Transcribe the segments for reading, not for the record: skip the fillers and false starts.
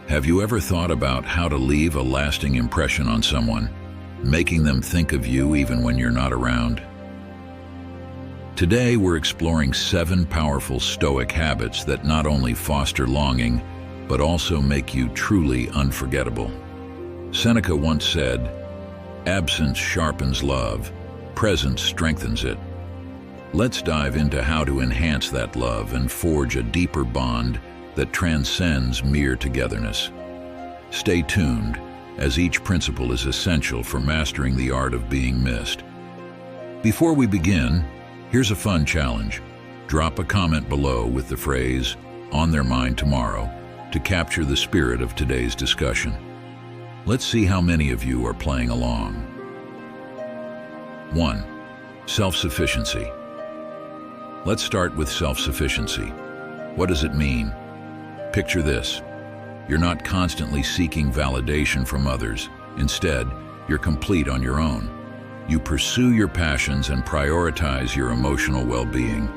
Have you ever thought about how to leave a lasting impression on someone, making them think of you even when you're not around? Today, we're exploring 7 powerful Stoic habits that not only foster longing, but also make you truly unforgettable. Seneca once said, "Absence sharpens love, presence strengthens it." Let's dive into how to enhance that love and forge a deeper bond that transcends mere togetherness. Stay tuned, as each principle is essential for mastering the art of being missed. Before we begin, here's a fun challenge. Drop a comment below with the phrase, "on their mind tomorrow," to capture the spirit of today's discussion. Let's see how many of you are playing along. 1. Self-sufficiency. Let's start with self-sufficiency. What does it mean? Picture this. You're not constantly seeking validation from others. Instead, you're complete on your own. You pursue your passions and prioritize your emotional well-being.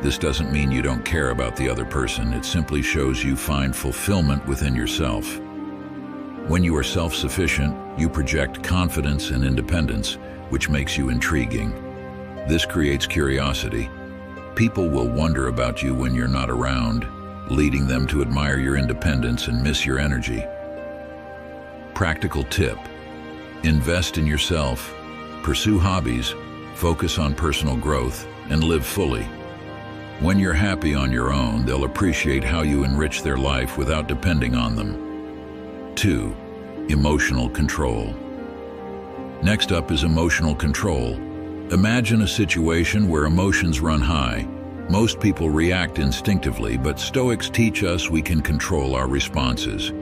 This doesn't mean you don't care about the other person. It simply shows you find fulfillment within yourself. When you are self-sufficient, you project confidence and independence, which makes you intriguing. This creates curiosity. People will wonder about you when you're not around, leading them to admire your independence and miss your energy. Practical tip: invest in yourself, pursue hobbies, focus on personal growth, and live fully. When you're happy on your own, they'll appreciate how you enrich their life without depending on them. 2. Emotional control. Next up is emotional control. Imagine a situation where emotions run high. Most people react instinctively, but Stoics teach us we can control our responses.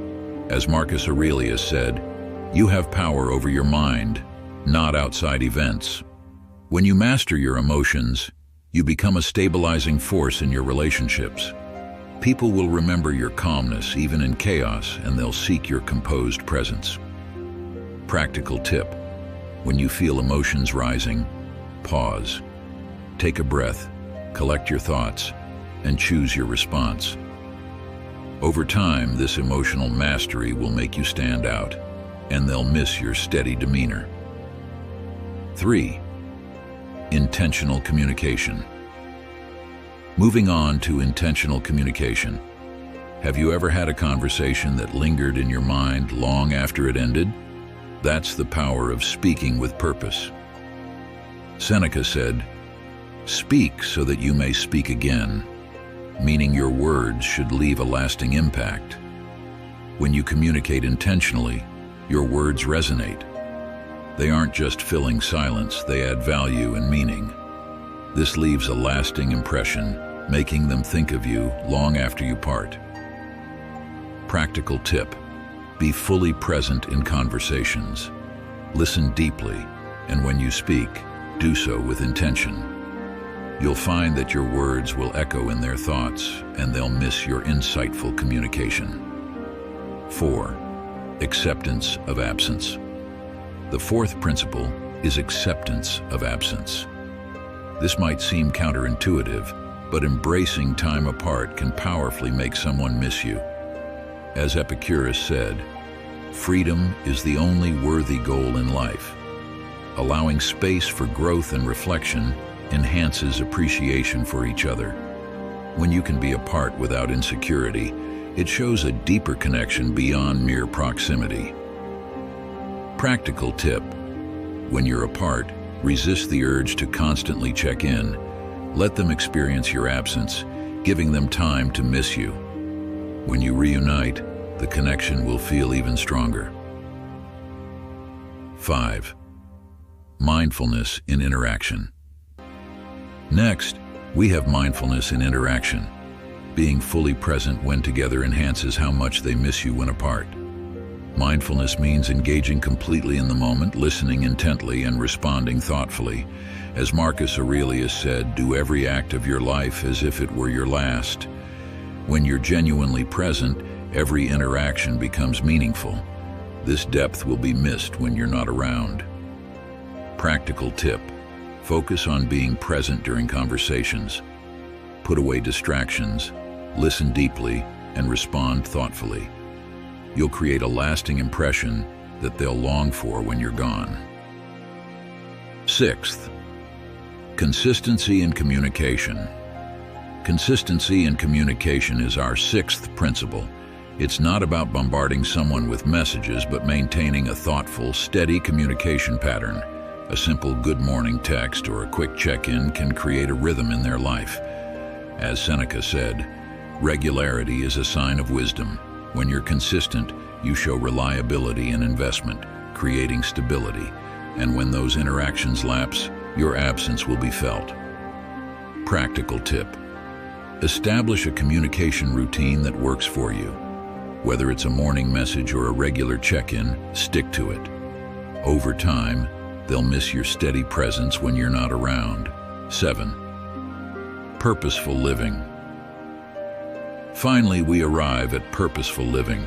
As Marcus Aurelius said, "You have power over your mind, not outside events." When you master your emotions, you become a stabilizing force in your relationships. People will remember your calmness even in chaos, and they'll seek your composed presence. Practical tip: when you feel emotions rising, pause. Take a breath, collect your thoughts, and choose your response. Over time, this emotional mastery will make you stand out, and they'll miss your steady demeanor. 3. Intentional communication. Moving on to intentional communication. Have you ever had a conversation that lingered in your mind long after it ended? That's the power of speaking with purpose. Seneca said, "Speak so that you may speak again," meaning your words should leave a lasting impact. When you communicate intentionally, your words resonate. They aren't just filling silence, they add value and meaning. This leaves a lasting impression, making them think of you long after you part. Practical tip: be fully present in conversations. Listen deeply, and when you speak, do so with intention. You'll find that your words will echo in their thoughts, and they'll miss your insightful communication. 4. Acceptance of absence. The 4th principle is acceptance of absence. This might seem counterintuitive, but embracing time apart can powerfully make someone miss you. As Epicurus said, "Freedom is the only worthy goal in life." Allowing space for growth and reflection enhances appreciation for each other. When you can be apart without insecurity, it shows a deeper connection beyond mere proximity. Practical tip: when you're apart, resist the urge to constantly check in. Let them experience your absence, giving them time to miss you. When you reunite, the connection will feel even stronger. 5. Mindfulness in interaction. Next, we have mindfulness in interaction. Being fully present when together enhances how much they miss you when apart. Mindfulness means engaging completely in the moment, listening intently, and responding thoughtfully. As Marcus Aurelius said, "Do every act of your life as if it were your last." When you're genuinely present, every interaction becomes meaningful. This depth will be missed when you're not around. Practical tip: focus on being present during conversations. Put away distractions, listen deeply, and respond thoughtfully. You'll create a lasting impression that they'll long for when you're gone. Sixth, consistency in communication. Consistency in communication is our sixth principle. It's not about bombarding someone with messages, but maintaining a thoughtful, steady communication pattern. A simple good morning text or a quick check-in can create a rhythm in their life. As Seneca said, regularity is a sign of wisdom. When you're consistent, you show reliability and investment, creating stability. And when those interactions lapse, your absence will be felt. Practical tip: establish a communication routine that works for you. Whether it's a morning message or a regular check-in, stick to it. Over time, they'll miss your steady presence when you're not around. 7. Purposeful living. Finally, we arrive at purposeful living.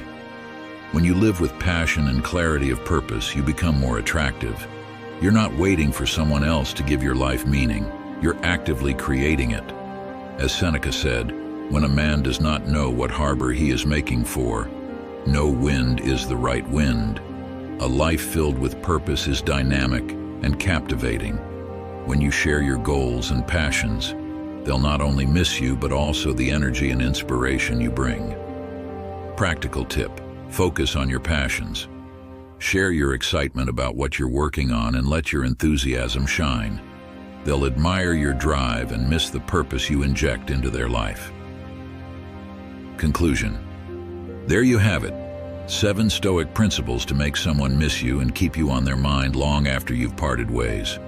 When you live with passion and clarity of purpose, you become more attractive. You're not waiting for someone else to give your life meaning. You're actively creating it. As Seneca said, when a man does not know what harbor he is making for, no wind is the right wind. A life filled with purpose is dynamic and captivating. When you share your goals and passions, they'll not only miss you, but also the energy and inspiration you bring. Practical tip: focus on your passions. Share your excitement about what you're working on and let your enthusiasm shine. They'll admire your drive and miss the purpose you inject into their life. Conclusion: there you have it. 7 Stoic principles to make someone miss you and keep you on their mind long after you've parted ways.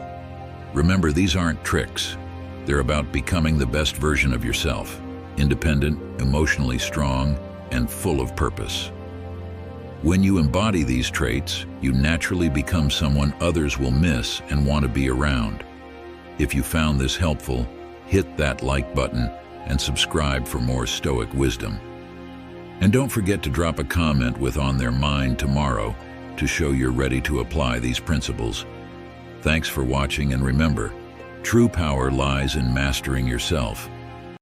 Remember, these aren't tricks. They're about becoming the best version of yourself, independent, emotionally strong, and full of purpose. When you embody these traits, you naturally become someone others will miss and want to be around. If you found this helpful, hit that like button and subscribe for more Stoic wisdom. And don't forget to drop a comment with "on their mind" tomorrow to show you're ready to apply these principles. Thanks for watching, and remember, true power lies in mastering yourself.